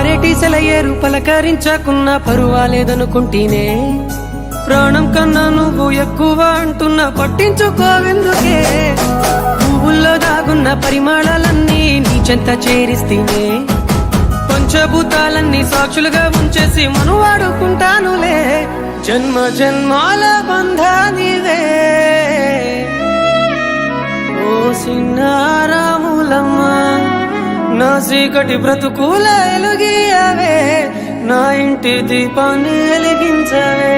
పారేటి సెలయేరు పలకరించకున్నా పరువాలేదనుకుంటేనే ప్రాణం కన్నా నువ్వు ఎక్కువ అంటున్నా పట్టించుకోవెందుకే పువ్వుల్లో దాగున్న పరిమాణాలన్నీ నీ చెంత చేరిస్తేనే పంచభూతాలన్నీ సాక్షులుగా ఉంచేసి మనువాడుకుంటానులే జన్మ జన్మాల బంధానివే ఓ సిన్నారాములమ్మ నా చీకటి బ్రతుకుల ఎలుగియవే నా ఇంటి దీపాన్ని వెలిగించవే